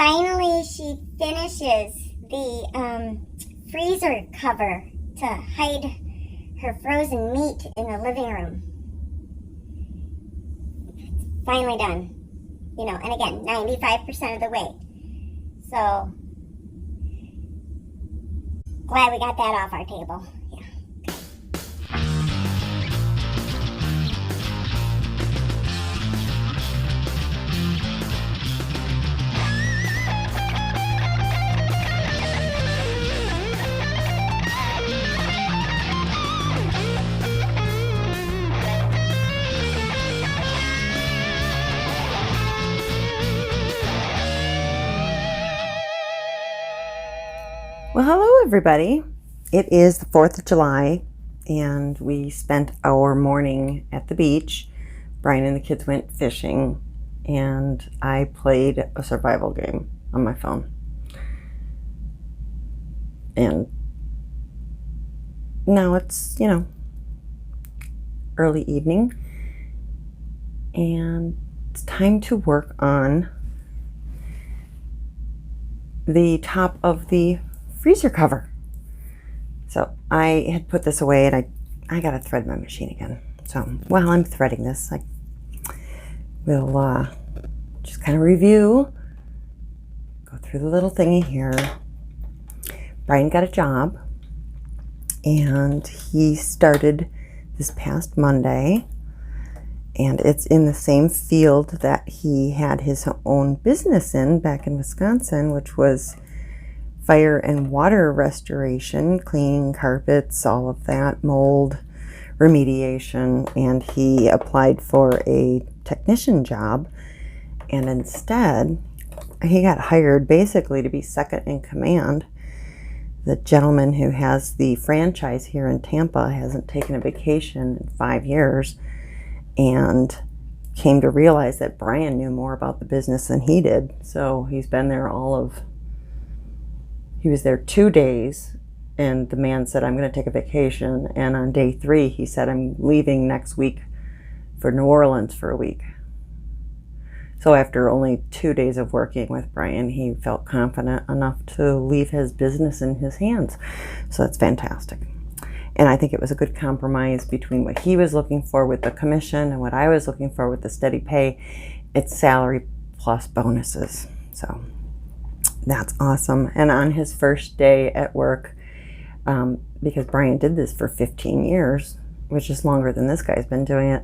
Finally, she finishes the freezer cover to hide her frozen meat in the living room. It's finally done. You know, and again, 95% of the way. So, glad we got that off our table. Yeah. Well, hello everybody. It is the 4th of July and we spent our morning at the beach. Brian and the kids went fishing and I played a survival game on my phone. And now it's, early evening and it's time to work on the top of the freezer cover. So I had put this away and I gotta thread my machine again. So while I'm threading this, I will just kind of review, go through the little thingy here. Brian got a job and he started this past Monday, and it's in the same field that he had his own business in back in Wisconsin, which was fire and water restoration, cleaning carpets, all of that, mold remediation, and he applied for a technician job, and instead he got hired basically to be second in command. The gentleman who has the franchise here in Tampa hasn't taken a vacation in 5 years and came to realize that Brian knew more about the business than he did, so he's been there he was there 2 days, and the man said, I'm going to take a vacation. And on day 3, he said, I'm leaving next week for New Orleans for a week. So after only 2 days of working with Brian, he felt confident enough to leave his business in his hands. So that's fantastic. And I think it was a good compromise between what he was looking for with the commission and what I was looking for with the steady pay. It's salary plus bonuses. So that's awesome. And on his first day at work, because Brian did this for 15 years, which is longer than this guy's been doing it,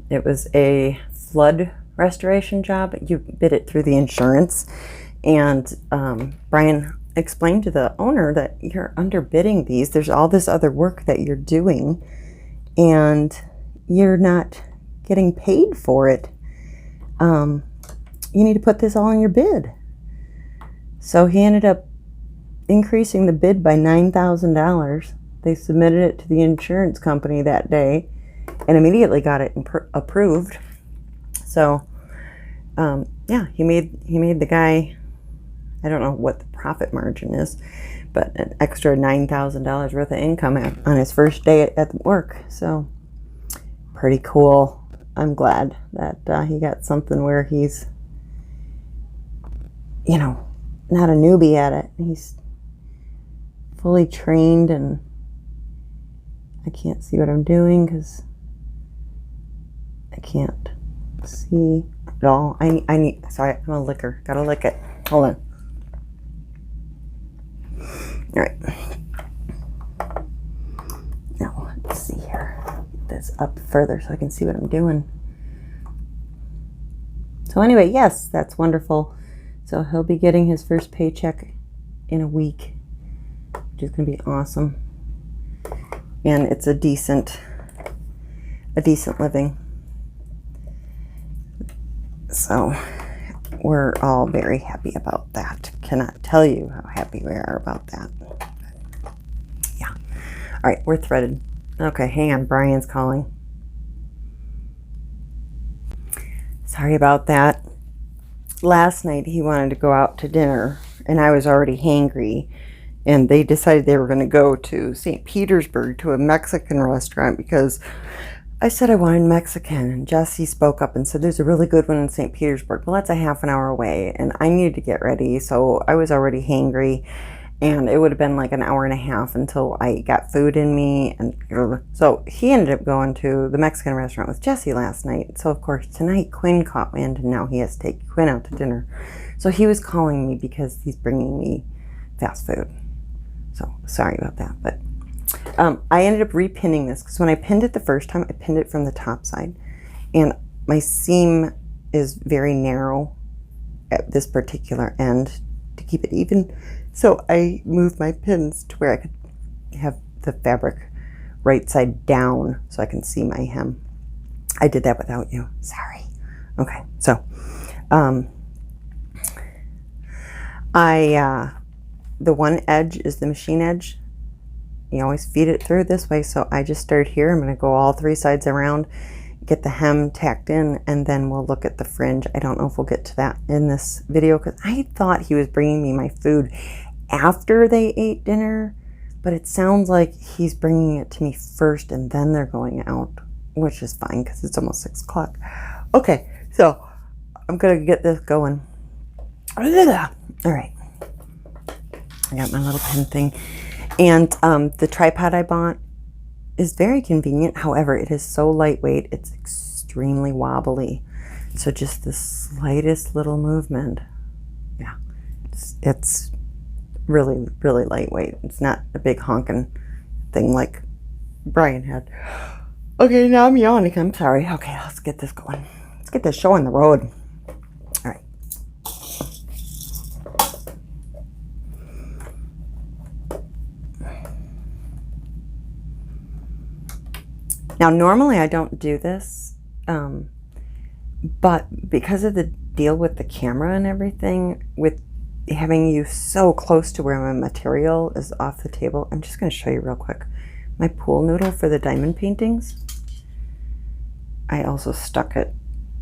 it was a flood restoration job. You bid it through the insurance. And Brian explained to the owner that you're underbidding these. There's all this other work that you're doing, and you're not getting paid for it. You need to put this all in your bid. So he ended up increasing the bid by $9,000. They submitted it to the insurance company that day and immediately got it approved. So, yeah, he made the guy, I don't know what the profit margin is, but an extra $9,000 worth of income on his first day at work. So, pretty cool. I'm glad that he got something where he's, not a newbie at it. He's fully trained, and I can't see what I'm doing because I can't see at all. Sorry, I'm a licker. Gotta lick it. Hold on. All right. Now, let's see here. Get this up further so I can see what I'm doing. So anyway, yes, that's wonderful. So he'll be getting his first paycheck in a week, which is going to be awesome. And it's a decent living. So we're all very happy about that. Cannot tell you how happy we are about that. Yeah. All right, we're threaded. Okay, hang on. Brian's calling. Sorry about that. Last night he wanted to go out to dinner, and I was already hangry, and they decided they were going to go to St. Petersburg to a Mexican restaurant because I said I wanted Mexican, and Jesse spoke up and said there's a really good one in St. Petersburg. Well, that's a half an hour away, and I needed to get ready, so I was already hangry, and it would have been like an hour and a half until I got food in me. And so he ended up going to the Mexican restaurant with Jesse last night. So of course tonight Quinn caught wind, and now he has to take Quinn out to dinner. So he was calling me because he's bringing me fast food. So sorry about that, but I ended up repinning this because when I pinned it the first time, I pinned it from the top side, and my seam is very narrow at this particular end to keep it even. So I moved my pins to where I could have the fabric right side down so I can see my hem. I did that without you. Sorry. Okay, so the one edge is the machine edge. You always feed it through this way, so I just start here. I'm going to go all 3 sides around, get the hem tacked in, and then we'll look at the fringe. I don't know if we'll get to that in this video because I thought he was bringing me my food after they ate dinner, but it sounds like he's bringing it to me first and then they're going out, which is fine because it's almost 6 o'clock. Okay, so I'm going to get this going. All right. I got my little pin thing. And the tripod I bought is very convenient. However, it is so lightweight, it's extremely wobbly. So just the slightest little movement, yeah, it's really, really lightweight. It's not a big honking thing like Brian had. Okay, now I'm yawning. I'm sorry. Okay, let's get this going. Let's get this show on the road. All right. Now, normally I don't do this, but because of the deal with the camera and everything, with having you so close to where my material is off the table, I'm just going to show you real quick. My pool noodle for the diamond paintings, I also stuck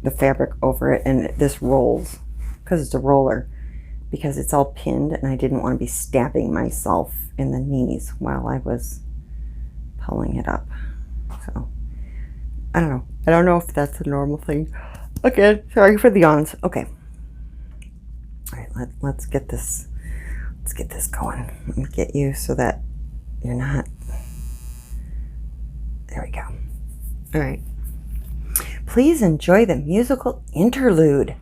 the fabric over it, and this rolls because it's a roller, because it's all pinned, and I didn't want to be stabbing myself in the knees while I was pulling it up. So, I don't know. I don't know if that's a normal thing. Okay, sorry for the yawns. Okay. All right, let's get this. Let's get this going. Let me get you so that you're not. There we go. All right. Please enjoy the musical interlude.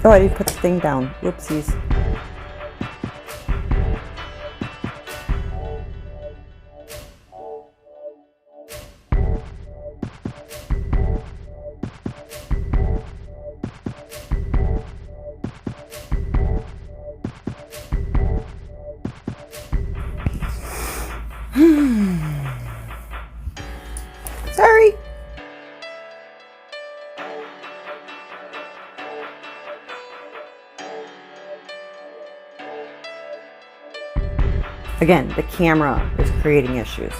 Oh, I didn't put the thing down. Whoopsies. Sorry. Again, the camera is creating issues.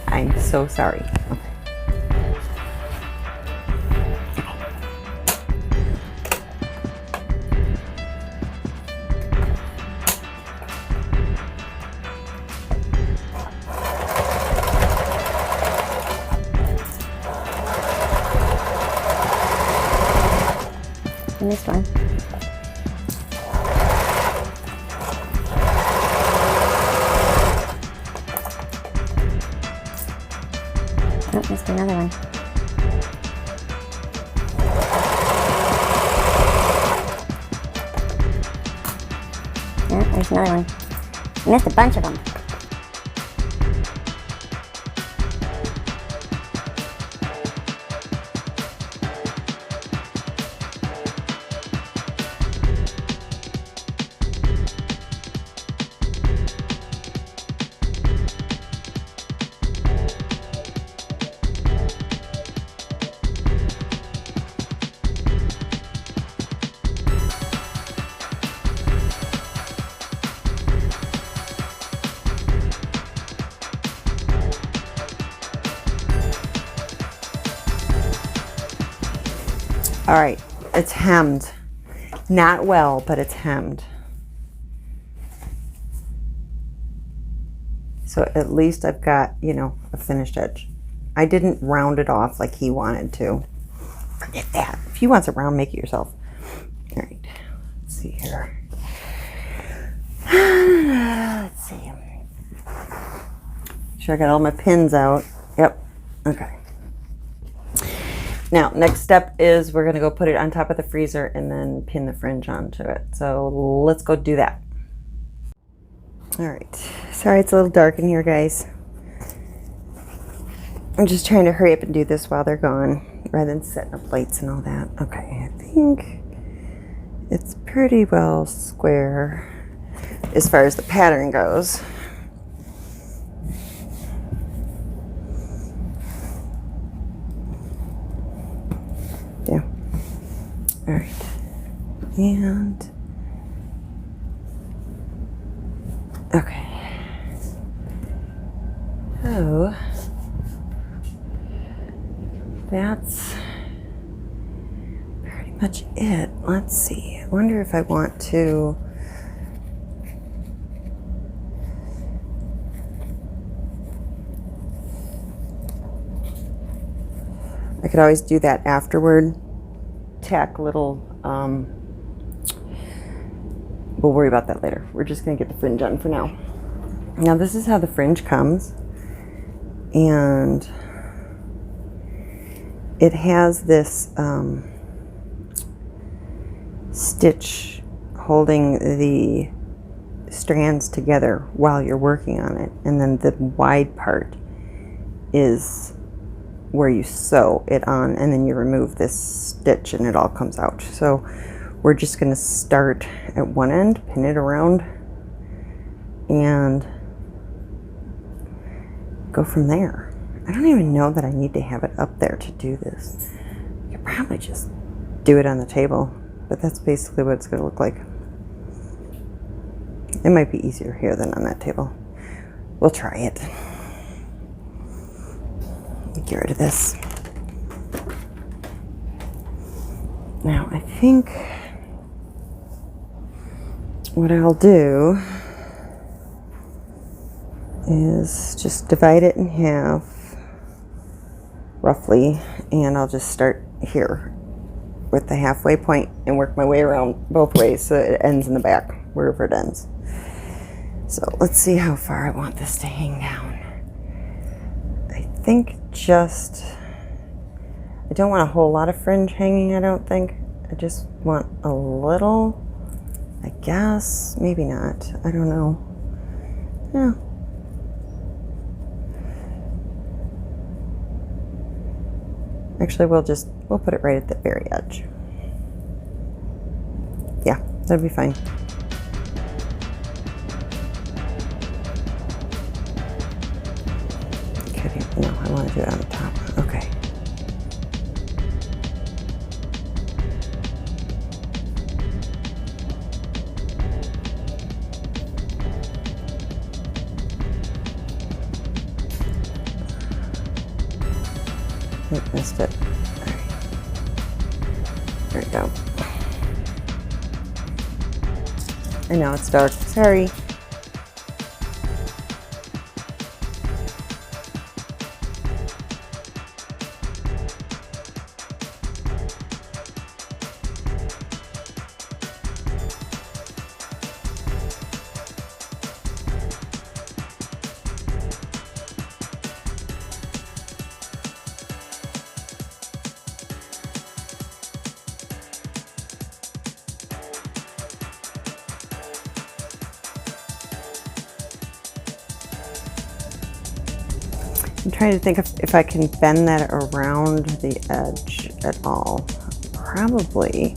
I'm so sorry. Okay. missed one. Oh, missed another one. Oh, there's another one. I missed a bunch of them. All right, it's hemmed. Not well, but it's hemmed. So at least I've got, you know, a finished edge. I didn't round it off like he wanted to. Forget that. If he wants it round, make it yourself. All right, let's see here. Let's see. Sure, I got all my pins out. Yep, okay. Now, next step is we're gonna go put it on top of the freezer and then pin the fringe onto it. So let's go do that. All right, sorry it's a little dark in here, guys. I'm just trying to hurry up and do this while they're gone, rather than setting up lights and all that. Okay, I think it's pretty well square as far as the pattern goes. Yeah. All right. And okay. So that's pretty much it. Let's see. I wonder if I want to I could always do that afterward. Tack little, we'll worry about that later. We're just gonna get the fringe on for now. Now this is how the fringe comes. And it has this stitch holding the strands together while you're working on it. And then the wide part is where you sew it on, and then you remove this stitch and it all comes out. So we're just going to start at one end, pin it around, and go from there. I don't even know that I need to have it up there to do this. I could probably just do it on the table, but that's basically what it's going to look like. It might be easier here than on that table. We'll try it. Get rid of this. Now I think what I'll do is just divide it in half roughly, and I'll just start here with the halfway point and work my way around both ways so it ends in the back wherever it ends. So let's see how far I want this to hang down. I think just, I don't want a whole lot of fringe hanging, I don't think. I just want a little, I guess, maybe not, I don't know. Yeah. Actually, we'll put it right at the very edge. Yeah, that'd be fine. No, I want to do it on the top. Okay. I missed it. All right. There we go. I know it's dark. Sorry. I'm trying to think if I can bend that around the edge at all. Probably.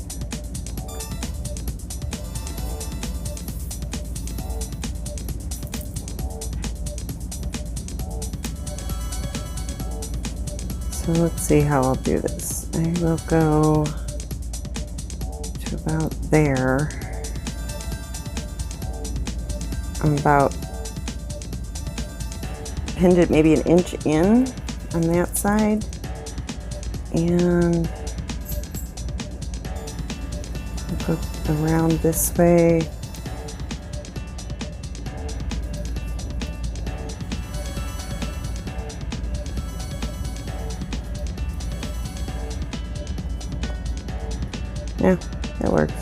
So let's see how I'll do this. I will go to about there. I'm about pinned it maybe an inch in on that side, and I'll go around this way. Yeah, that works.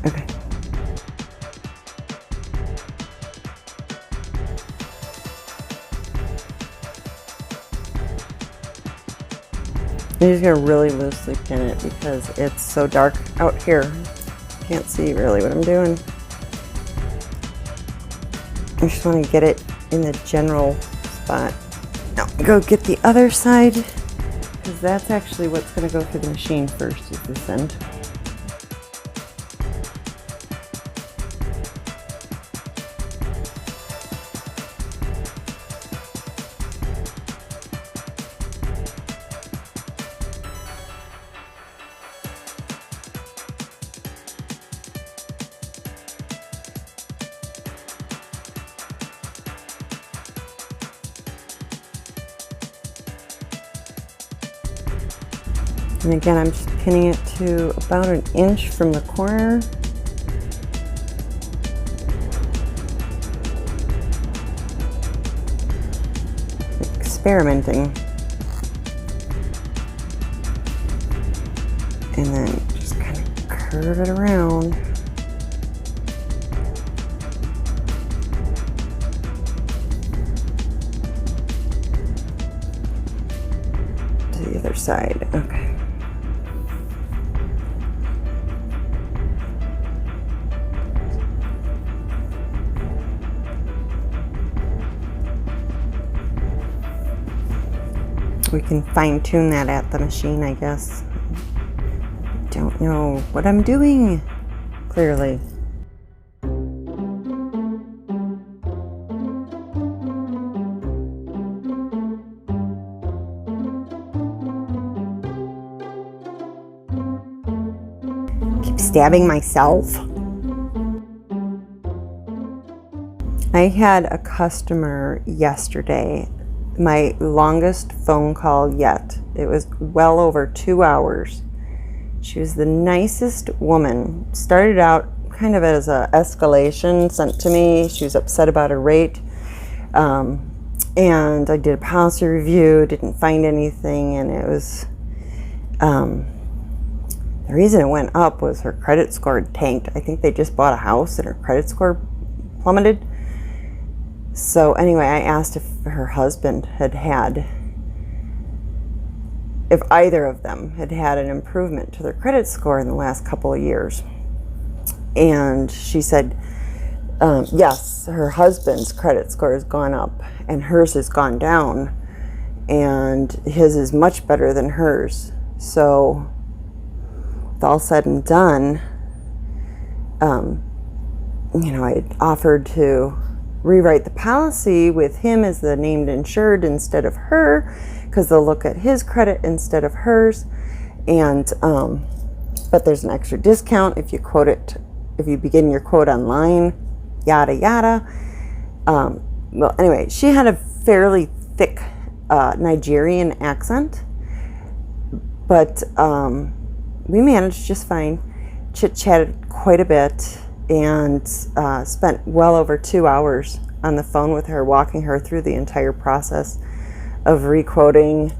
Okay. I'm just gonna really loosely pin it because it's so dark out here. Can't see really what I'm doing. I just want to get it in the general spot. Now go get the other side, because that's actually what's going to go through the machine first, is this end. And again, I'm just pinning it to about an inch from the corner. Experimenting. And then just kind of curve it around. To the other side, okay. We can fine-tune that at the machine, I guess. Don't know what I'm doing, clearly. Keep stabbing myself. I had a customer yesterday, my longest phone call yet. It was well over 2 hours. She was the nicest woman. Started out kind of as a escalation sent to me. She was upset about her rate. And I did a policy review, didn't find anything, and it was, the reason it went up was her credit score had tanked. I think they just bought a house and her credit score plummeted. So anyway, I asked if her husband had if either of them had had an improvement to their credit score in the last couple of years. And she said, yes, her husband's credit score has gone up and hers has gone down, and his is much better than hers. So with all said and done, I had offered to rewrite the policy with him as the named insured instead of her, because they'll look at his credit instead of hers. And but there's an extra discount if you begin your quote online, yada yada. Well, anyway, she had a fairly thick Nigerian accent, but we managed just fine. Chit-chatted quite a bit, and spent well over 2 hours on the phone with her, walking her through the entire process of requoting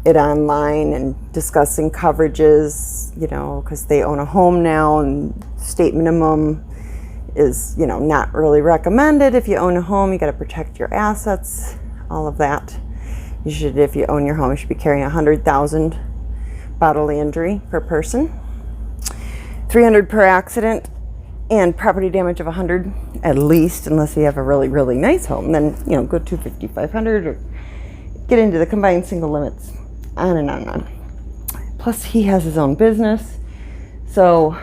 it online and discussing coverages, because they own a home now, and state minimum is, not really recommended. If you own a home, you got to protect your assets, all of that. You should, if you own your home, you should be carrying 100,000 bodily injury per person, 300 per accident, and property damage of 100 at least, unless you have a really, really nice home. Then, you know, go 250, 500, or get into the combined single limits, on and on and on. Plus, he has his own business. So,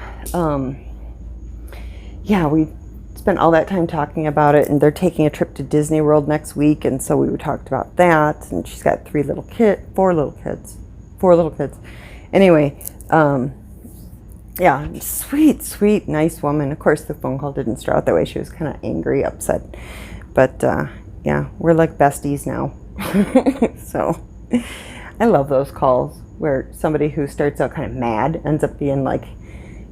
yeah, we spent all that time talking about it, and they're taking a trip to Disney World next week, and so we talked about that. And she's got four little kids. Anyway, yeah, sweet, nice woman. Of course, the phone call didn't start out that way. She was kind of angry, upset. But, yeah, we're like besties now. So, I love those calls where somebody who starts out kind of mad ends up being like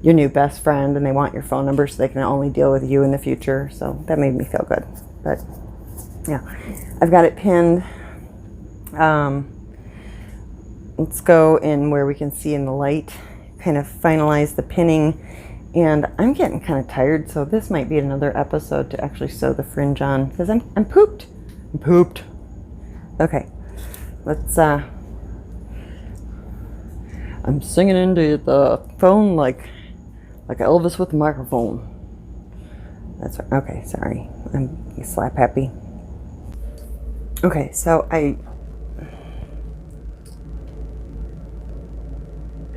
your new best friend, and they want your phone number so they can only deal with you in the future. So, that made me feel good. But, yeah, I've got it pinned. Let's go in where we can see in the light, kind of finalize the pinning. And I'm getting kind of tired, so this might be another episode to actually sew the fringe on, because I'm pooped. I'm pooped. Okay, let's I'm singing into the phone like Elvis with the microphone. That's right. Okay, sorry, I'm slap happy. Okay, so it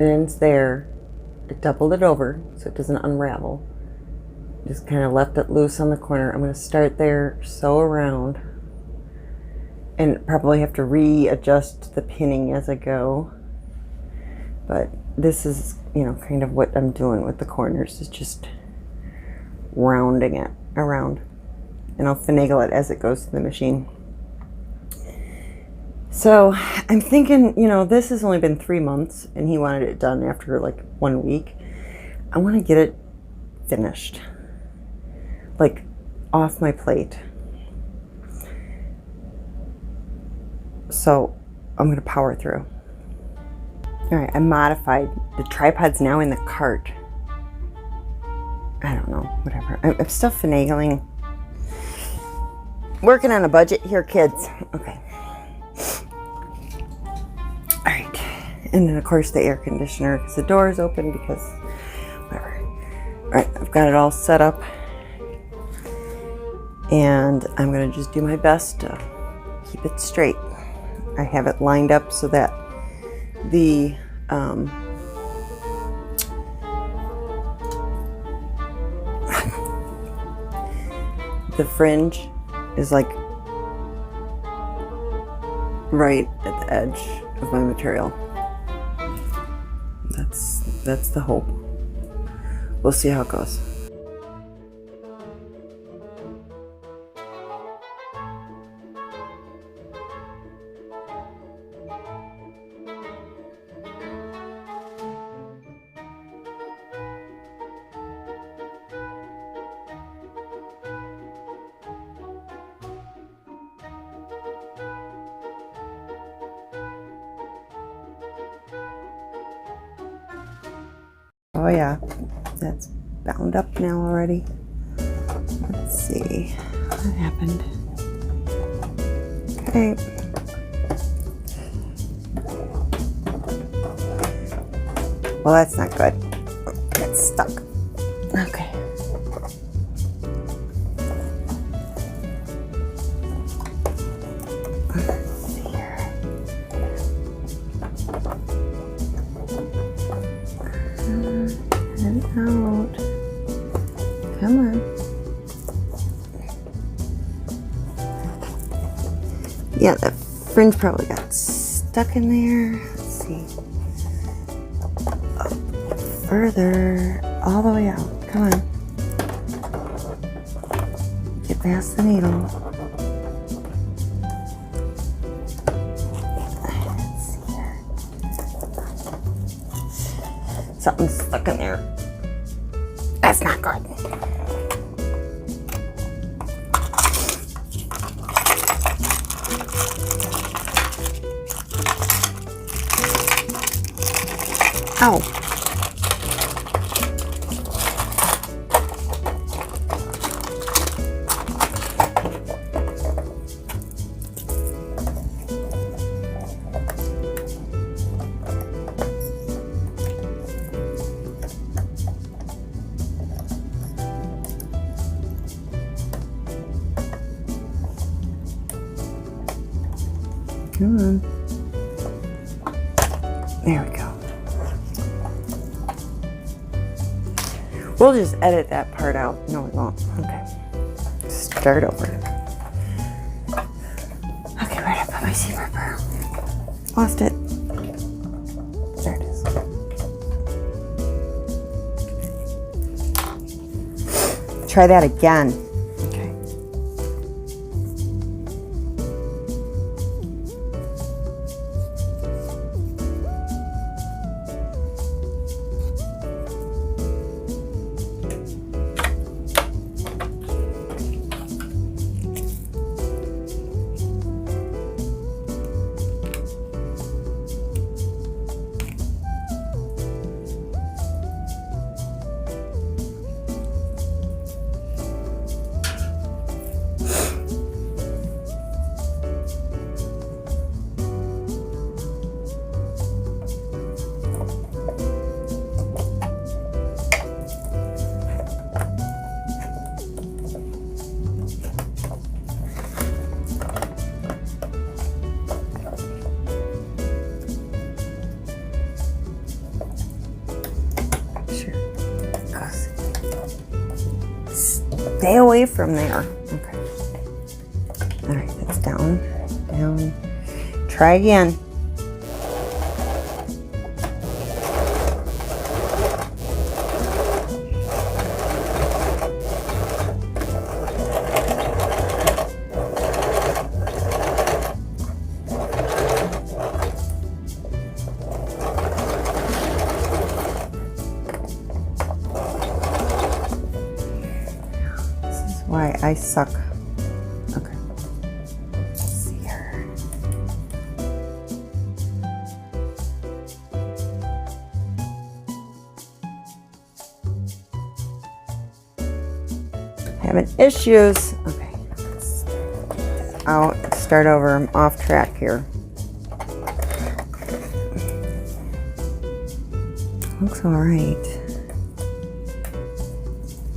ends there. I doubled it over so it doesn't unravel. Just kind of left it loose on the corner. I'm going to start there, sew around, and probably have to readjust the pinning as I go. But this is, you know, kind of what I'm doing with the corners, is just rounding it around. And I'll finagle it as it goes to the machine. So I'm thinking, you know, this has only been 3 months, and he wanted it done after like 1 week. I want to get it finished, like off my plate. So I'm going to power through. All right, I modified. The tripod's now in the cart. I don't know, whatever. I'm still finagling. Working on a budget here, kids. Okay. All right. And then, of course, the air conditioner, because the door is open, because whatever. All right, I've got it all set up. And I'm going to just do my best to keep it straight. I have it lined up so that the the fringe is like right at the edge of my material. That's the hope. We'll see how it goes. Oh yeah, that's bound up now already. Let's see what happened. Okay. Well, that's not good. It's stuck. Okay. Let's see here. Get it out. Come on. Yeah, the fringe probably got stuck in there. Let's see. Up further, all the way out. Come on. Get past the needle. Let's see here. Something's stuck in there. That's not good. Ow. Come on. There we go. We'll just edit that part out. No, we won't. Okay. Start over. Okay, where did I put my zebra pearl? Lost it. There it is. Try that again. Okay. Stay away from there. Okay. All right, that's down, down. Try again. Why I suck. Okay. Let's see here. Having issues. Okay. Let's out. Start over. I'm off track here. Looks all right.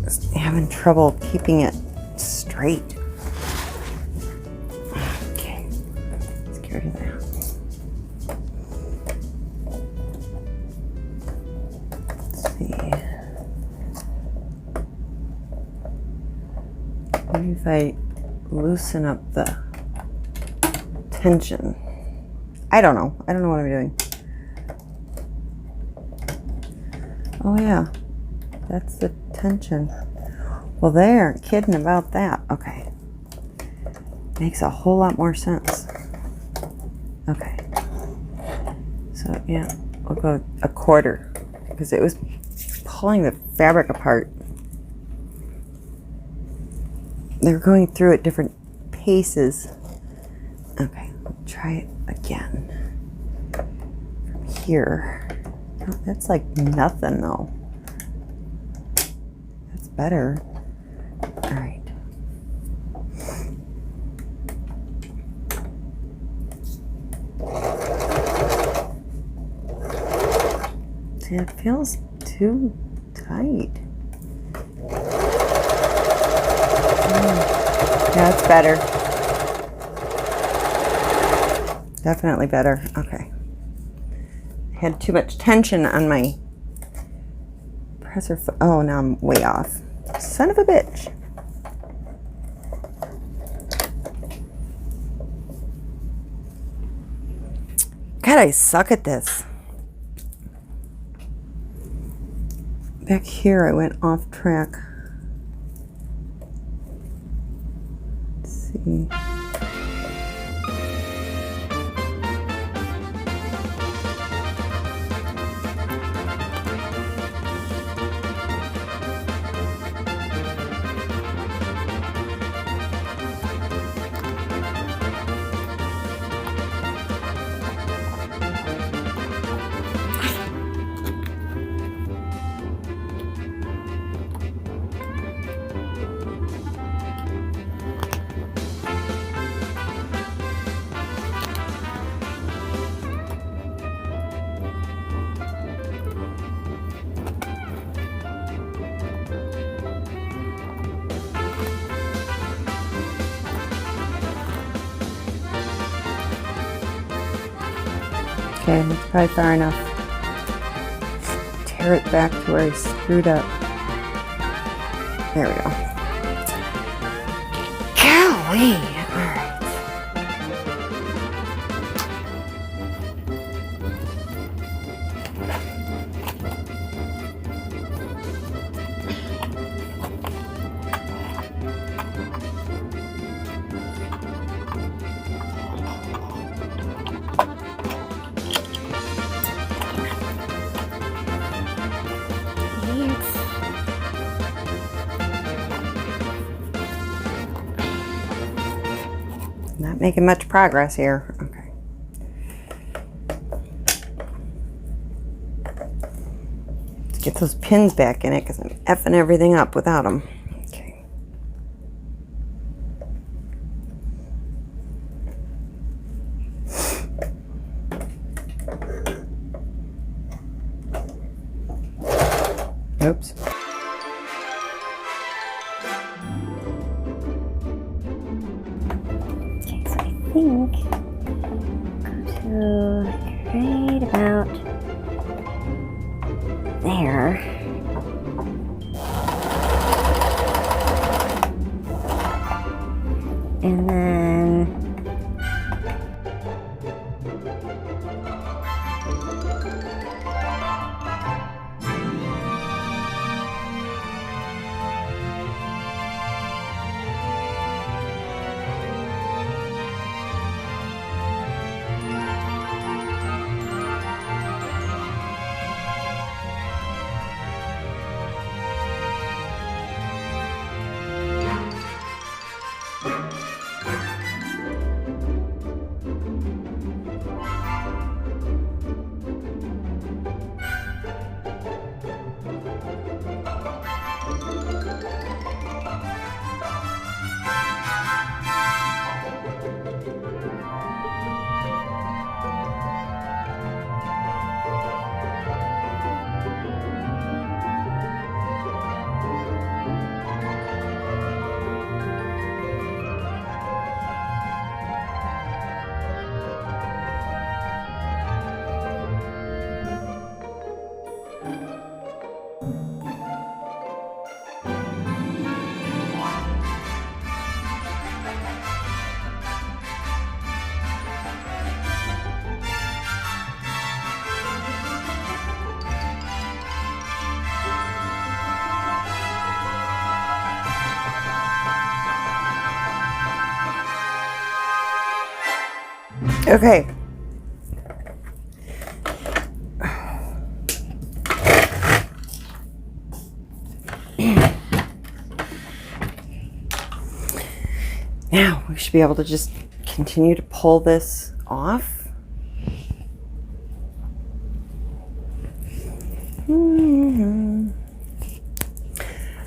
Just having trouble keeping it straight. Okay, let's get rid of that. Let's see. Maybe if I loosen up the tension. I don't know. I don't know what I'm doing. Oh yeah, that's the tension. Well, they aren't kidding about that. Okay. Makes a whole lot more sense. Okay. So, yeah, we'll go a quarter because it was pulling the fabric apart. They're going through at different paces. Okay, try it again. From here. Oh, that's like nothing, though. That's better. All right. See, it feels too tight. Yeah, it's better. Definitely better. Okay. Had too much tension on my presser foot. Oh, now I'm way off. Son of a bitch. God, I suck at this. Back here, I went off track. Let's see. Okay, that's probably far enough. Tear it back to where I screwed up. There we go. Golly! Alright. Not making much progress here. Okay. Let's get those pins back in it because I'm effing everything up without them. Okay. Oops. I think go to right about there. And then Okay. Now we should be able to just continue to pull this off.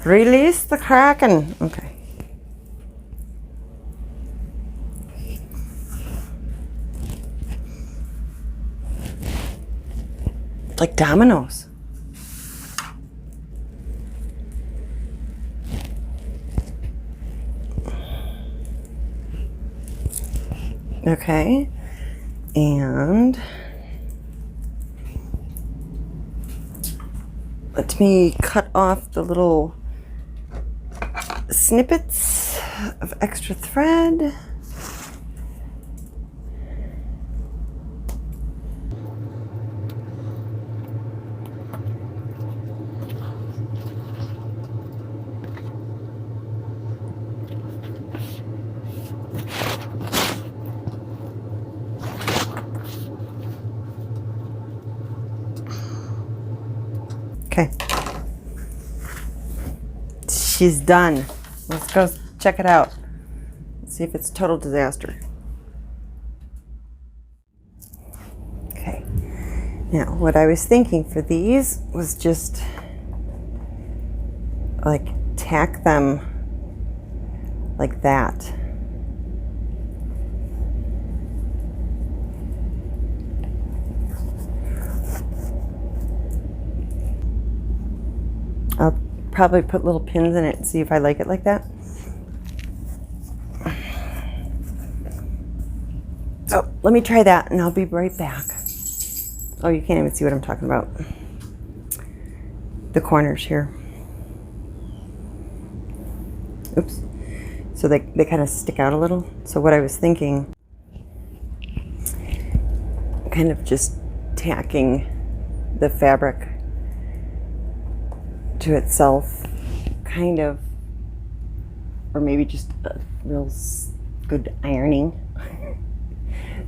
Release the Kraken. Okay. Like dominoes. Okay, and let me cut off the little snippets of extra thread. Okay, she's done. Let's go check it out. Let's see if it's a total disaster. Okay, now what I was thinking for these was just like tack them like that. I'll probably put little pins in it and see if I like it like that. So let me try that and I'll be right back. Oh, you can't even see what I'm talking about. The corners here. Oops. So they kind of stick out a little. So what I was thinking, kind of just tacking the fabric to itself, kind of, or maybe just a real good ironing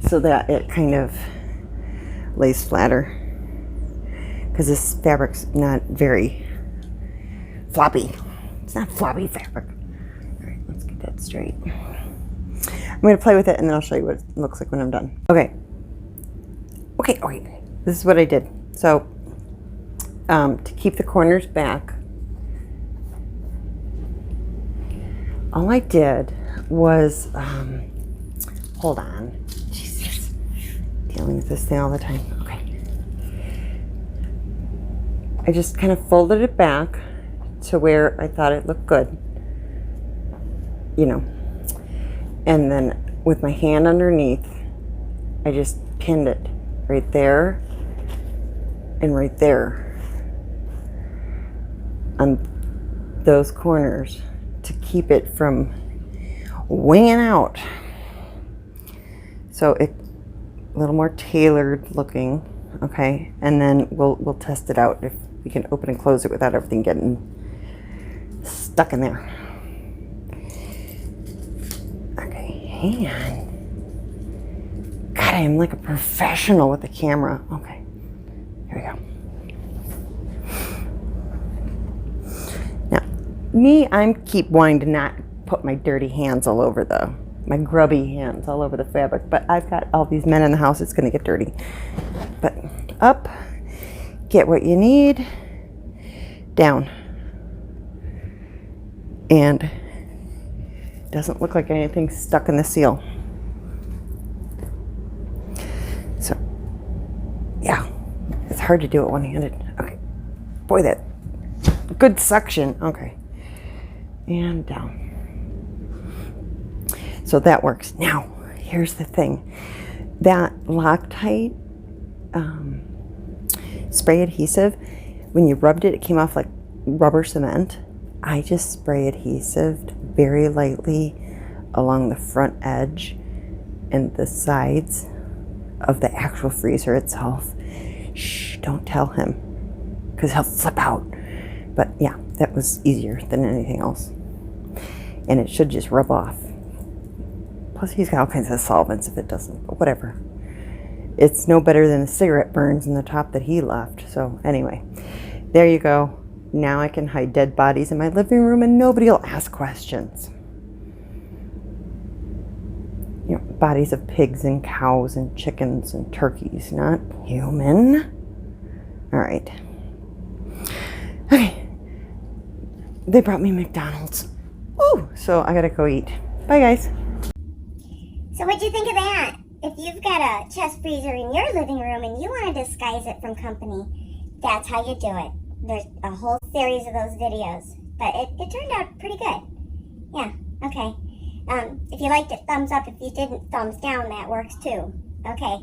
so that it kind of lays flatter, because this fabric's not very floppy. It's not floppy fabric. All right, let's get that straight. I'm going to play with it and then I'll show you what it looks like when I'm done. Okay. This is what I did. So to keep the corners back, all I did was, hold on, Jesus, dealing with this thing all the time. Okay. I just kind of folded it back to where I thought it looked good, you know, and then with my hand underneath, I just pinned it right there and right there on those corners to keep it from winging out. So it a little more tailored looking, okay? And then we'll test it out if we can open and close it without everything getting stuck in there. Okay, hang on. God, I am like a professional with the camera. Okay, here we go. Now, I keep wanting to not put my dirty hands all over my grubby hands all over the fabric, but I've got all these men in the house, it's gonna get dirty. But up, get what you need, down. And doesn't look like anything's stuck in the seal. So, yeah, it's hard to do it one-handed. Okay, boy, that good suction. Okay, and down. So that works. Now, here's the thing. That Loctite spray adhesive, when you rubbed it, it came off like rubber cement. I just spray adhesived very lightly along the front edge and the sides of the actual freezer itself. Shh, don't tell him, because he'll flip out. But yeah, that was easier than anything else. And it should just rub off. Plus he's got all kinds of solvents if it doesn't, but whatever. It's no better than the cigarette burns in the top that he left. So anyway, there you go. Now I can hide dead bodies in my living room and nobody will ask questions. You know, bodies of pigs and cows and chickens and turkeys, not human. All right. Okay. They brought me McDonald's. Ooh, so I gotta go eat. Bye, guys. So what'd you think of that? If you've got a chest freezer in your living room and you want to disguise it from company, that's how you do it. There's a whole series of those videos, but it turned out pretty good. Yeah, okay. If you liked it, thumbs up. If you didn't, thumbs down. That works too. Okay,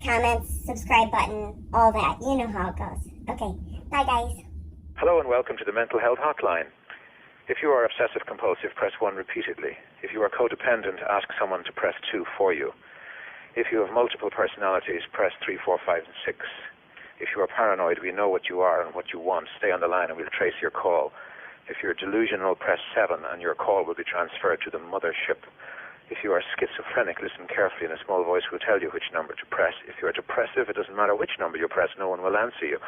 comments, subscribe button, all that. You know how it goes. Okay, bye guys. Hello and welcome to the Mental Health Hotline. If you are obsessive compulsive, press 1 repeatedly. If you are codependent, ask someone to press 2 for you. If you have multiple personalities, press 3, 4, 5, and 6. If you are paranoid, we know what you are and what you want. Stay on the line and we'll trace your call. If you're delusional, press 7 and your call will be transferred to the mothership. If you are schizophrenic, listen carefully and a small voice will tell you which number to press. If you are depressive, it doesn't matter which number you press, no one will answer you.